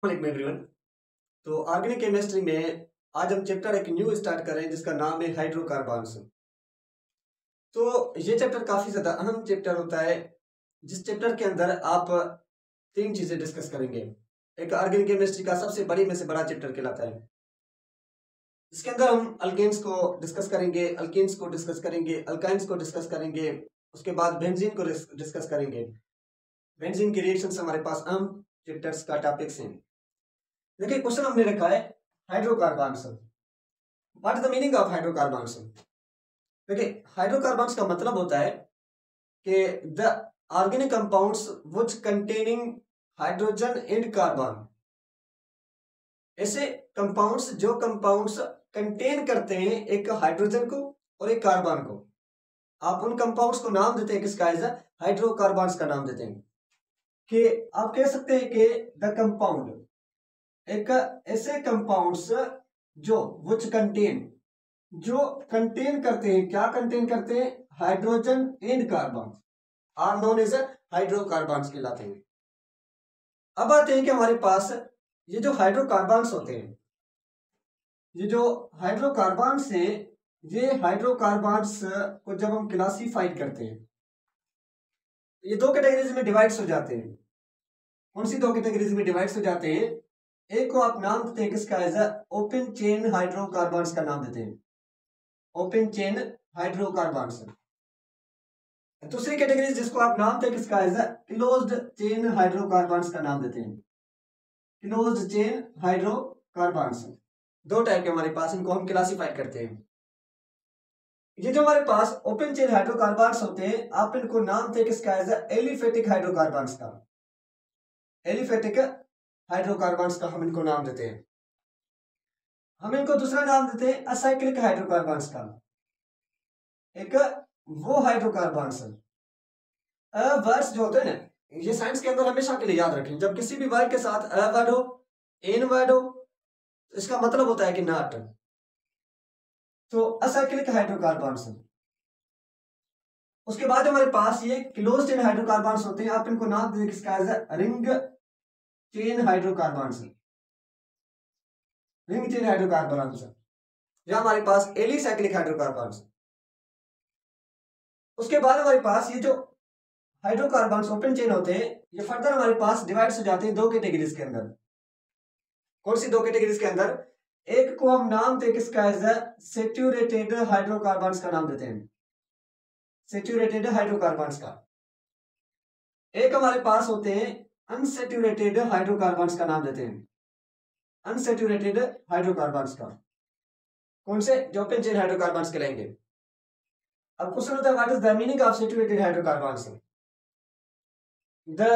वालेकुम एवरीवन। तो organic chemistry में आज हम चैप्टर एक न्यू स्टार्ट कर रहे हैं जिसका नाम है हाइड्रोकार्बन्स। तो ये चैप्टर काफी ज्यादा अहम चैप्टर होता है, जिस चैप्टर के अंदर आप तीन चीजें डिस्कस करेंगे। एक ऑर्गेनिक केमिस्ट्री का सबसे बड़ी में से बड़ा चैप्टर कहलाता है। इसके अंदर हम अल्केन्स को डिस्कस करेंगे, अल्केन्स को डिस्कस करेंगे, अल्काइंस को डिस्कस करेंगे, उसके बाद बेंजीन को डिस्कस करेंगे। बेंजीन की रिएक्शन हमारे पास अहम चैप्टर्स का टॉपिक्स हैं। देखिए क्वेश्चन हमने रखा है hydrocarbons. What is the meaning of hydrocarbons? देखिए हाइड्रोकार्बन्स का मतलब होता है कि the organic compounds which containing hydrogen and carbon. ऐसे कंपाउंड्स जो कंपाउंड्स कंटेन करते हैं एक हाइड्रोजन को और एक कार्बन को, आप उन कंपाउंड्स को नाम देते हैं किसका? एज हाइड्रोकार्बन्स का नाम देते हैं। कि आप कह सकते हैं कि द कंपाउंड एक ऐसे कंपाउंड्स जो विच कंटेन जो कंटेन करते हैं, क्या कंटेन करते हैं? Hydrogen and carbon are known as hydrocarbons कहलाते हैं। अब आते हैं कि हमारे पास ये जो हाइड्रोकार्बन्स होते हैं, ये जो हाइड्रोकार्बन्स हैं, ये हाइड्रोकार्बन्स को जब हम क्लासीफाइड करते हैं ये दो कैटेगरीज में डिवाइड्स हो जाते हैं। कौन सी दो कैटेगरीज में डिवाइड्स हो जाते हैं? एक को आप नाम देते हैं किसका? एज ओपन चेन हाइड्रोकार्बन्स का नाम देते हैं, ओपन चेन हाइड्रोकार्बन्स। दूसरी कैटेगरी जिसको आप नाम देते हैं किसका? एज क्लोज्ड चेन हाइड्रोकार्बन्स का नाम देते हैं, क्लोज्ड चेन हाइड्रोकार्बन्स। दो टाइप के हमारे पास, इनको हम क्लासिफाई करते हैं। ये जो हमारे पास ओपन चेन हाइड्रोकार्बन्स होते हैं, आप इनको नाम देते हैं किसका? एज एलिफेटिक हाइड्रोकार्बन्स का, एलिफेटिक हाइड्रोकार्बन्स का हम इनको नाम देते हैं। हम इनको दूसरा नाम देते हैं असाइक्लिक हाइड्रोकार्बन्स का। एक वो हाइड्रोकार्बन्स वर्ड्स जो होते हैं ना, ये साइंस के अंदर हमेशा के लिए याद रखें, जब किसी भी वर्ड के साथ अ वर्ड हो, एन वर्ड हो, इसका मतलब होता है कि नॉट। तो असाइक्लिक हाइड्रोकार्बन्स। उसके बाद हमारे पास ये क्लोज्ड चेन हाइड्रोकार्बन्स होते हैं, आप इनको नाम दें किसका? As ring chain hydrocarbons, ring chain hydrocarbons, या हमारे पास एलिसाइक्लिक हाइड्रोकार्बन्स। उसके बाद हमारे पास ये जो हाइड्रोकार्बन्स ओपन चेन होते हैं, ये फर्दर हमारे पास डिवाइड्स हो जाते हैं दो कैटेगरीज के अंदर। कौन सी दो कैटेगरीज के अंदर? एक को हम नाम देते किसका? एज सैचुरेटेड हाइड्रोकार्बन्स का नाम देते हैं, सैचुरेटेड हाइड्रोकार्बन्स का। एक हमारे पास होते हैं अनसैचुरेटेड हाइड्रोकार्बन्स का नाम देते हैं, अनसैचुरेटेड हाइड्रोकार्बन्स का। कौन से? जो ओपन चेन हाइड्रोकार्बन्स कहलाएंगे। अब क्वेश्चन होता है what is the meaning of saturated hydrocarbons? The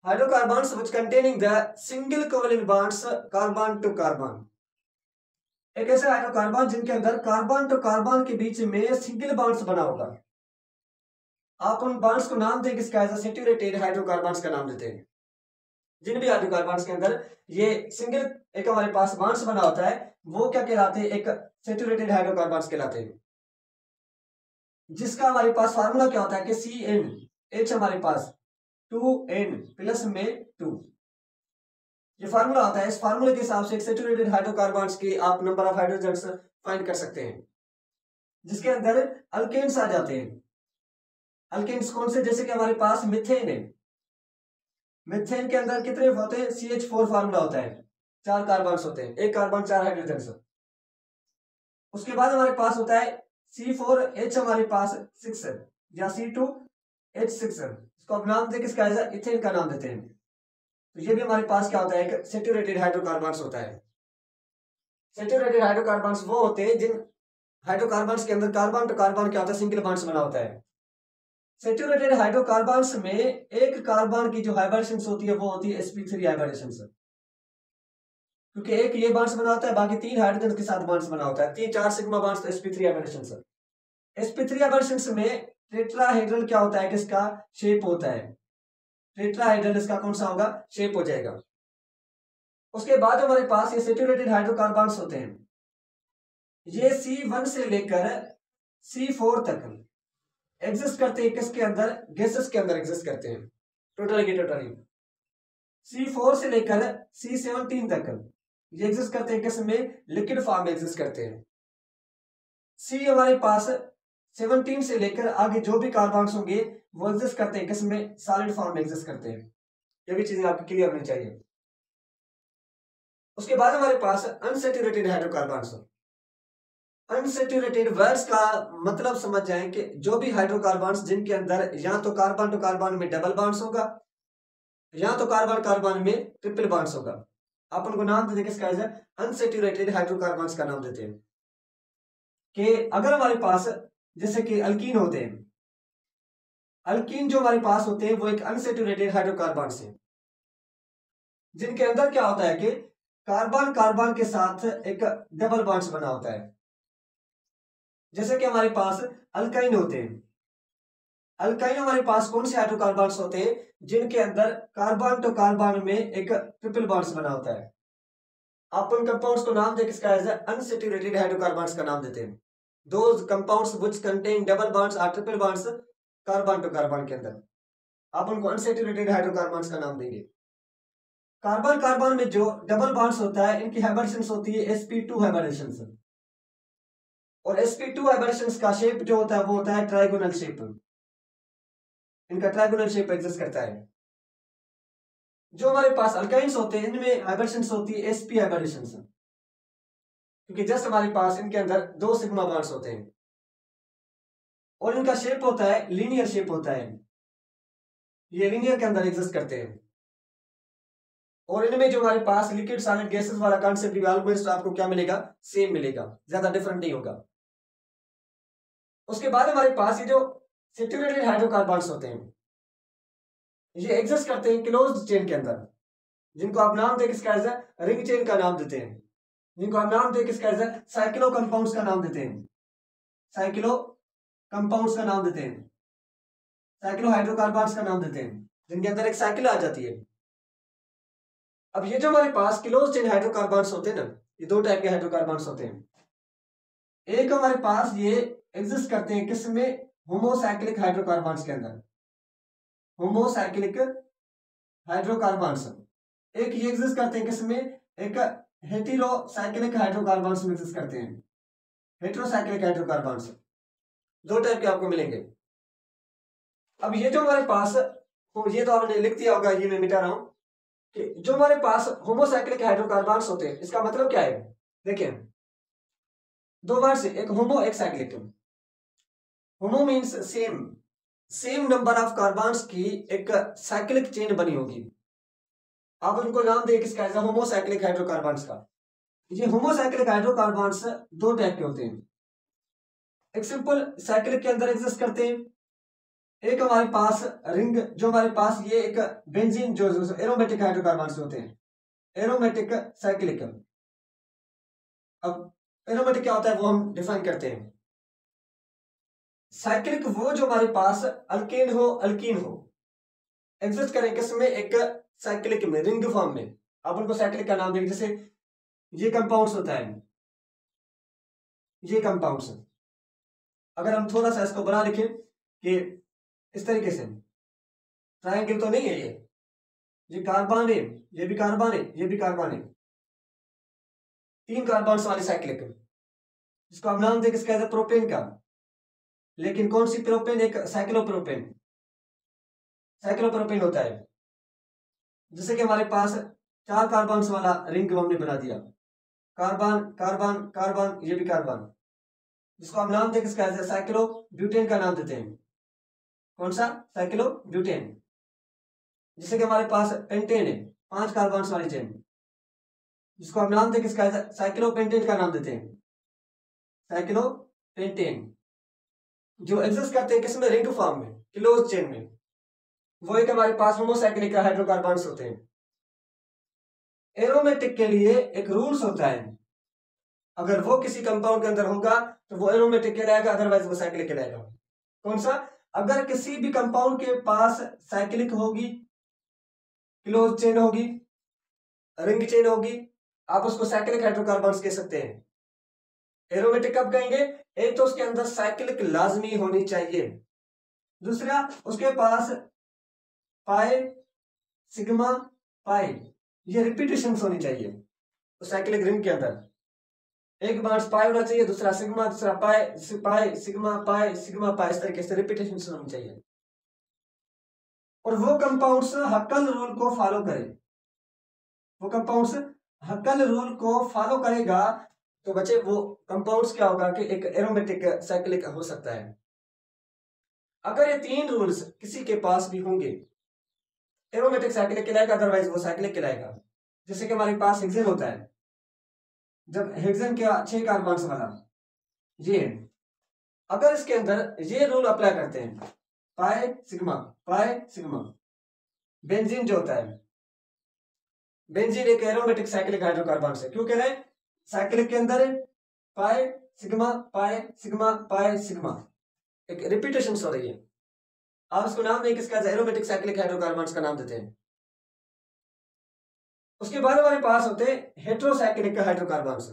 hydrocarbons which containing the single covalent bonds carbon to carbon। एक ऐसे हाइड्रोकार्बन जिनके अंदर कार्बन टू कार्बन के बीच में सिंगल बॉन्ड्स बना होगा, आप उन बॉन्ड्स को नाम दें किसका? एज सैचुरेटेड हाइड्रोकार्बन्स का नाम देते हैं। जिन भी हाइड्रोकार्बन्स के अंदर ये सिंगल एक हमारे पास बॉन्ड्स बना होता है, वो क्या कहलाते हैं? एक सैचुरेटेड हाइड्रोकार्बन्स कहलाते हैं। जिसका हमारे पास फार्मूला क्या होता है कि CnH हमारे पास 2n प्लस में 2, ये फार्मूला होता है। इस फार्मूले के हिसाब से सैचुरेटेड हाइड्रोकार्बन्स की आप नंबर ऑफ हाइड्रोजन्स फाइंड कर सकते हैं, जिसके अंदर अल्केन्स आ जाते हैं। अल्केन्स कौन से? जैसे कि हमारे पास मिथेन है, मिथेन के अंदर कितने होते हैं? CH4 फार्मूला होता है, 4 कार्बन्स होते हैं, एक कार्बन 4 हाइड्रोजन्स। उसके बाद हमारे पास होता है C4H हमारे पास 6 या C2H6, इसको आप नाम दे किसका? इथेन का नाम देते हैं। तो ये भी हमारे पास क्या होता है? एक सैचुरेटेड हाइड्रोकार्बन्स होता है। सैचुरेटेड हाइड्रोकार्बन्स वो होते हैं जिन हाइड्रोकार्बन्स के अंदर कार्बन टू कार्बन क्या होता है? सिंगल बॉन्ड्स बना होता है। सैचुरेटेड हाइड्रोकार्बन्स में एक कार्बन की जो हाइब्रिडेशंस होती है वो होती है sp3 हाइब्रिडेशंस, क्योंकि एक ये बॉन्ड्स बना होता है, बाकी 3 हाइड्रोजन के साथ बॉन्ड्स बना होता है, 3-4 सिग्मा बॉन्ड्स तो sp3 हाइब्रिडेशंस। sp3 हाइब्रिडेशंस में टेट्राहेड्रल क्या होता है? किसका शेप होता है? टेट्राहेड्रल इसका कौन सा होगा? शेप हो जाएगा। उसके बाद हमारे पास ये सैचुरेटेड हाइड्रोकार्बन्स होते हैं, ये C1 से लेकर C4 तक एग्जिस्ट करते हैं। किसके अंदर? गैसेस के अंदर एग्जिस्ट करते हैं, टोटली के टोटली। C4 से लेकर C17 तक ये एग्जिस्ट करते हैं किस में, लिक्विड फॉर्म में एग्जिस्ट करते हैं। C हमारे पास 17 से लेकर आगे जो भी कार्बन्स होंगे वो एग्जिस्ट करते हैं किस में, सॉलिड फॉर्म में एग्जिस्ट करते हैं। ये भी चीजें आपको क्लियर होनी चाहिए। उसके बाद हमारे पास अनसैचुरेटेड हाइड्रोकार्बन्स। अनसैचुरेटेड वर्ड्स का मतलब समझ जाएं कि जो भी हाइड्रोकार्बन्स जिनके अंदर या तो कार्बन टू कार्बन में डबल बॉन्ड्स होगा या तो कार्बन कार्बन में ट्रिपल बॉन्ड्स होगा। आप उनको नाम देते हैं किसका, अनसैचुरेटेड हाइड्रोकार्बन्स का नाम देते हैं। कि अगर हमारे पास जैसे कि अल्कीन होते हैं, अल्कीन जो हमारे पास होते हैं वो एक अनसैचुरेटेड हाइड्रोकार्बन्स हैं जिनके अंदर क्या होता है कि कार्बन कार्बन के साथ एक डबल बॉन्ड्स बना होता है। जैसे कि हमारे पास अल्काइन होते हैं, अल्काइन हमारे पास कौन से हाइड्रोकार्बन्स होते हैं जिनके अंदर कार्बन टू कार्बन में एक ट्रिपल बॉन्ड्स बना होता है। आप उन कंपाउंड्स को नाम देकर इसका अनसैचुरेटेड हाइड्रोकार्बन्स का नाम देते हैं। Those compounds which contain double bonds और triple bonds carbon to carbon के अंदर, आप उनको अनसैचुरेटेड हाइड्रोकार्बन्स का नाम देंगे। कार्बन कार्बन में जो डबल बॉन्ड्स होता है इनकी हाइब्रिडेशंस होती है sp2 हाइब्रिडेशंस, और sp2 हाइब्रिडेशंस का शेप जो होता है वो होता है ट्राइगोनल शेप। इनका ट्राइगोनल शेप एग्जिस्ट करता है। जो हमारे पास अल्काइंस होते हैं इनमें हाइब्रिडेशंस होती है sp हाइब्रिडेशंस, क्योंकि जस्ट हमारे पास इनके अंदर 2 सिग्मा बॉन्ड्स होते हैं और इनका शेप होता है लीनियर शेप होता है। ये लीनियर के अंदर एग्जिस्ट करते हैं और इनमें जो हमारे पास लिक्विड सॉलिड गैसेस वाला कॉन्सेप्ट भी ऑलमोस्ट आपको क्या मिलेगा, सेम मिलेगा, ज्यादा डिफरेंट नहीं होगा। उसके बाद हमारे पास ये जो सैचुरेटेड हाइड्रोकार्बन्स होते हैं ये एग्जिस्ट करते हैं क्लोज्ड चेन के अंदर, जिनको आप नाम दे किसका रिंग चेन का नाम देते हैं, जिनको आप नाम दे किसका साइक्लो कंपाउंड्स का नाम देते हैं, साइक्लो कंपाउंड्स का नाम देते हैं, साइक्लो हाइड्रोकार्बन्स का नाम देते हैं, जिनके अंदर एक साइकिल आ जाती है। अब ये जो हमारे पास क्लोज चेन हाइड्रोकार्बन्स होते हैं ना, ये 2 टाइप के हाइड्रोकार्बन्स होते हैं। एक हमारे पास ये एग्जिस्ट करते हैं किसमें, होमोसाइक्लिक हाइड्रोकार्बन्स के अंदर, होमोसाइक्लिक हाइड्रोकार्बन्स। एक ये एग्जिस्ट करते हैं किसमें, एक हेटेरोसाइक्लिक हाइड्रोकार्बन्स में एग्जिस्ट करते हैं, हेटेरोसाइक्लिक हाइड्रोकार्बन्स। 2 टाइप के आपको मिलेंगे। अब ये जो हमारे पास, तो ये तो आपने लिख दिया होगा, ये मैं मिटा रहा हूं कि जो हमारे पास होमोसाइक्लिक हाइड्रोकार्बन्स होते हैं इसका मतलब क्या है। देखिए 2 वर्ड से, एक होमो एक cyclic. Homo means same number of carbons की एक साइक्लिक चेन बनी होगी। आप उनको नाम दे किसका, होमोसाइक्लिक हाइड्रोकार्बन्स का। ये होमोसाइक्लिक हाइड्रोकार्बन्स 2 टाइप के होते हैं। एक सिंपल साइक्लिक के अंदर एग्जिस्ट करते हैं, एक हमारे पास रिंग जो हमारे पास ये एक बेंजीन जो एरोमेटिक हाइड्रोकार्बन्स होते हैं, एरोमेटिक साइक्लिक। अब एरोमेटिक क्या होता है वो हम डिफाइन करते हैं। साइक्लिक वो जो हमारे पास अल्केन हो अल्कीन हो, एग्जिस्ट करें किसमें, एक साइक्लिक में, रिंग फॉर्म में। आप उनको साइक्लिक का नाम देंगे। जैसे ये कंपाउंड्स होता है, ये कंपाउंड्स, अगर हम थोड़ा सा इसको बना लिखें कि इस तरीके से, ट्रायंगल तो नहीं है ये कार्बन है, ये भी कार्बन है, ये भी कार्बन है, 3 कार्बन्स वाले साइक्लिक, जिसको हम नाम दे किसका, प्रोपेन का। लेकिन कौन सी प्रोपेन, एक साइक्लोप्रोपेन, साइक्लोप्रोपेन होता है। जैसे कि हमारे पास 4 कार्बन्स वाला रिंग हमने बना दिया, कार्बन कार्बन कार्बन, ये भी कार्बन, जिसको हम नाम दे किसका, साइक्लो ब्यूटेन का नाम देते हैं। कौन सा, साइक्लो ब्यूटेन। जैसे कि हमारे पास पेंटेन है, 5 कार्बन्स वाली चेन, जिसको हम नाम दे किसका, साइक्लोपेंटेन का नाम देते हैं, साइक्लोपेंटेन। जो एग्जिस्ट करते हैं किसमें, रिंग फॉर्म में, क्लोज चेन में। वो एक हमारे पास होमोसाइक्लिक हाइड्रोकार्बन्स होते हैं। एरोमेटिक के लिए एक रूल्स होता है, अगर वो किसी कंपाउंड के अंदर होगा तो वो एरोमेटिक कहलाएगा, अदरवाइज वो साइक्लिक कहलाएगा। कौन सा, अगर किसी भी कंपाउंड के पास साइक्लिक होगी, क्लोज चेन होगी, रिंग चेन होगी, आप उसको साइक्लिक हाइड्रोकार्बन्स कह सकते हैं। एरोमेटिक कब कहेंगे, एक तो उसके अंदर साइक्लिक लाजमी होनी चाहिए, दूसरा उसके पास पाई सिग्मा पाई, ये रिपीटेशन होनी चाहिए। तो साइक्लिक रिंग के अंदर एक बार पाई होना चाहिए, दूसरा सिग्मा, दूसरा पाई, पाई सिग्मा, पाई सिग्मा, पाई, इस तरीके से रिपीटेशन होनी चाहिए। और वो कंपाउंड्स हक्कल रूल को फॉलो करें, वो कंपाउंड्स हक्कल रूल को फॉलो करेगा तो बच्चे वो कंपाउंड्स क्या होगा कि एक एरोमेटिक साइक्लिक हो सकता है। अगर ये तीन रूल्स किसी के पास भी होंगे एरोमेटिक साइक्लिक कहलाएगा, अदरवाइज वो साइक्लिक कहलाएगा। जैसे कि हमारे पास हेक्सेन होता है, जब हेक्सेन के 6 कार्बन्स वाला ये, अगर इसके अंदर ये रूल अप्लाई करते हैं pi sigma, pi sigma, benzene जो होता है, बेंजीन एक एरोमेटिक साइक्लिक हाइड्रोकार्बन है। क्यों कह रहे हैं? साइक्लिक के अंदर pi sigma, pi sigma, pi sigma, एक रिपीटेशन हो रही है। आप इसको नाम नहीं, किसका एरोमेटिक साइक्लिक हाइड्रोकार्बन्स का नाम देते हैं। उसके बाद हमारे पास होते हैं हेट्रोसाइक्लिक हाइड्रोकार्बन्स।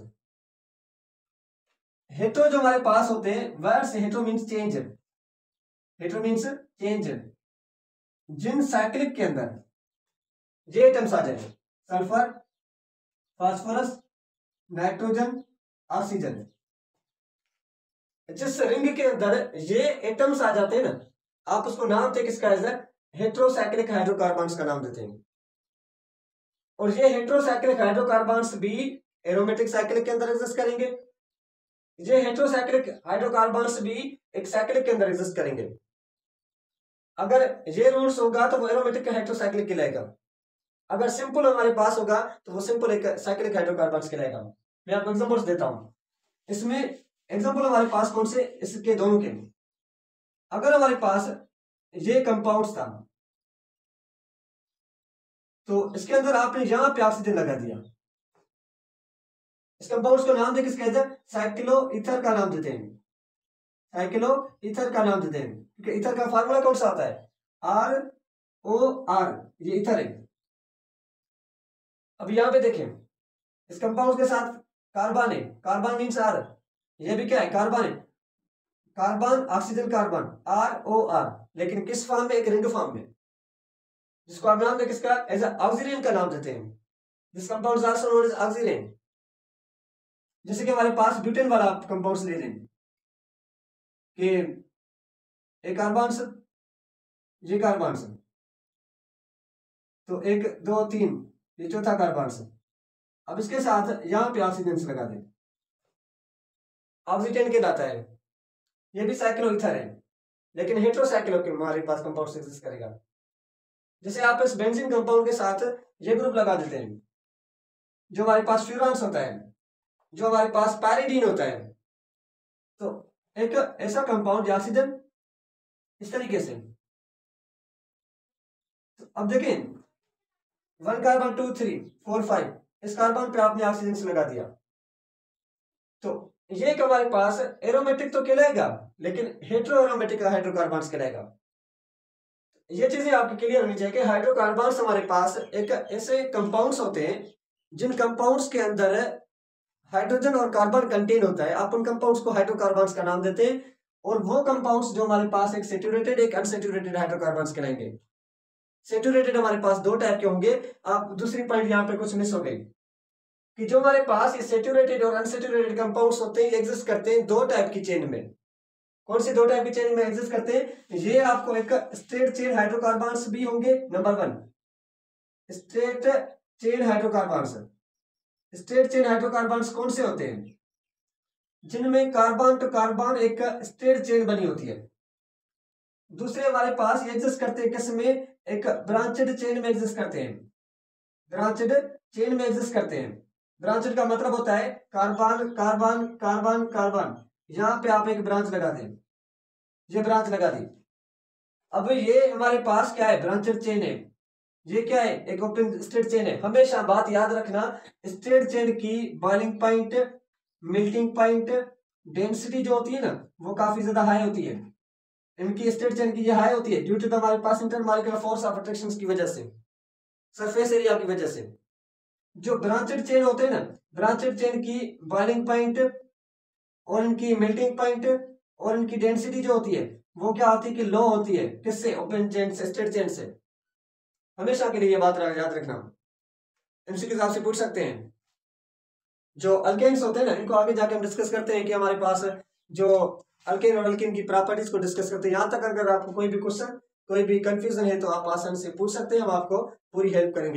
हेट्रो जो हमारे पास होते हैं, वर्ड से hetero means change, hetero means change. जिन साइक्लिक के अंदर ये आइटम्स आ जाए, सल्फर, फास्फोरस, नाइट्रोजन, ऑक्सीजन, जिस रिंग के अंदर ये एटम्स आ जाते हैं ना, आप उसको नाम थे किसका है? हेट्रोसाइक्लिक हाइड्रोकार्बन्स का नाम देते हैं। और ये हेट्रोसाइक्लिक हाइड्रोकार्बन्स भी एरोमेटिक साइक्लिक के अंदर एग्जिस्ट करेंगे, ये हेट्रोसाइक्लिक हाइड्रोकार्बन्स भी एक साइक्लिक के अंदर एग्जिस्ट करेंगे। अगर ये रूल्स होगा तो वो एरोमेटिक हाइड्रोसाइक्लिक कहलाएगा, अगर सिंपल हमारे पास होगा तो वो सिंपल एक साइक्लिक हाइड्रोकार्बन्स कहलाएगा। मैं आपको एग्जांपल्स देता हूं। इसमें एग्जांपल हमारे पास कौन से? इसके दोनों के। अगर हमारे पास ये कंपाउंड्स था तो इसके अंदर आपने यहां पे ऑक्सीजन लगा दिया, इस कंपाउंड्स को नाम दे किसके अंदर? साइक्लो ईथर का नाम देते हैं, साइक्लो ईथर का नाम देते हैं, क्योंकि ईथर का फार्मूला कौन सा आता है? ROR, ये ईथर है। अब यहां पे देखें, इस कंपाउंड के साथ कार्बन है, कार्बन मीन्स R, ये भी क्या है? कार्बन है, कार्बन ऑक्सीजन कार्बन, ROR, लेकिन किस फॉर्म में? एक रिंग फॉर्म में, जिसको आप नाम दे किसका? एज ऑक्सीजन का नाम देते हैं। This compound is also known as oxygen. जैसे कि हमारे पास ब्यूटेन वाला कंपाउंड्स ले लें कि एक कार्बन, ये कार्बन, तो 1 2 3, ये चौथा कार्बन। अब इसके साथ यहां पे ऑक्सीजन लगा दें, ऑक्सीजन कहलाता है। ये भी साइक्लोईथर है, लेकिन हेट्रोसाइक्लो के हमारे पास कंपाउंड एग्जिस्ट करेगा। जैसे आप इस बेंजीन कंपाउंड के साथ ये ग्रुप लगा देते हैं, जो हमारे पास फ्यूरांस होता है, जो हमारे पास पैरिडीन होता है, तो एक ऐसा कंपाउंड ऑक्सीजन इस तरीके से। तो अब देखें 1 कार्बन 2 3 4 5, इस कार्बन पे आपने ऑक्सीजन से लगा दिया, तो ये हमारे पास एरोमेटिक तो कहलाएगा, लेकिन हेट्रो एरोमेटिक हाइड्रोकार्बन्स कहलाएगा। ये चीजें आपकी क्लियर होनी चाहिए कि हाइड्रोकार्बन्स हमारे पास एक ऐसे कंपाउंड्स होते हैं जिन कंपाउंड्स के अंदर हाइड्रोजन और कार्बन कंटेन होता है, आप उन कंपाउंड्स को हाइड्रोकार्बन्स का नाम देते हैं। और वो कंपाउंड्स जो हमारे पास एक सैचुरेटेड एक अनसैचुरेटेड हाइड्रोकार्बन्स कहलाएंगे। सैचुरेटेड हमारे पास 2 टाइप के होंगे। आप दूसरी पॉइंट यहाँ पे कुछ मिस हो गई कि जो हमारे पास ये सैचुरेटेड और अनसैचुरेटेड कंपाउंड्स होते हैं, एग्जिस्ट करते हैं 2 टाइप की चेन में। कौन सी 2 टाइप की चेन में एग्जिस्ट करते हैं? ये आपको एक स्ट्रेट चेन हाइड्रोकार्बन्स भी होंगे, number 1 straight chain hydrocarbons. Straight chain hydrocarbons कौन से होते हैं? जिनमें कार्बन टू कार्बन एक स्ट्रेट चेन बनी होती है। दूसरे हमारे पास ये एग्जिस्ट करते हैं किसमें? एक ब्रांचेड चेन में एग्जिस्ट करते हैं, ब्रांचेड चेन में एग्जिस्ट करते हैं। ब्रांचेड का मतलब होता है कार्बन कार्बन कार्बन कार्बन, यहां पे आप एक ब्रांच लगा दें, ये ब्रांच लगा दी। अब ये हमारे पास क्या है? ब्रांचेड चेन है। ये क्या है? एक ओपन स्ट्रेट चेन है। हमेशा बात याद रखना, स्ट्रेट चेन की boiling point, melting point, density जो होती है ना, वो काफी ज्यादा हाई होती है। इनकी स्ट्रेट चेन की ये हाई होती है ड्यू टू द हमारे पास इंटरमॉलिक्यूलर फोर्स ऑफ अट्रैक्शन की वजह से, सरफेस एरिया की वजह से। जो ब्रांचेड चेन होते हैं ना, ब्रांचेड चेन की बॉइलिंग पॉइंट और इनकी मेल्टिंग पॉइंट और इनकी डेंसिटी जो होती है वो क्या होती है कि लो होती है। किससे? ओपन चेन से, स्ट्रेट चेन से। हमेशा के लिए ये बात याद रखना। एमसीक्यूज आपसे पूछ सकते हैं। जो अल्केन्स होते हैं ना, इनको आगे जाके हम डिस्कस करते हैं कि हमारे पास जो अल्केन और अल्केन की प्रॉपर्टीज को डिस्कस करते हैं। यहाँ तक अगर आपको कोई भी क्वेश्चन, कोई भी कंफ्यूजन है तो आप आसानी से पूछ सकते हैं, हम आपको पूरी हेल्प करेंगे।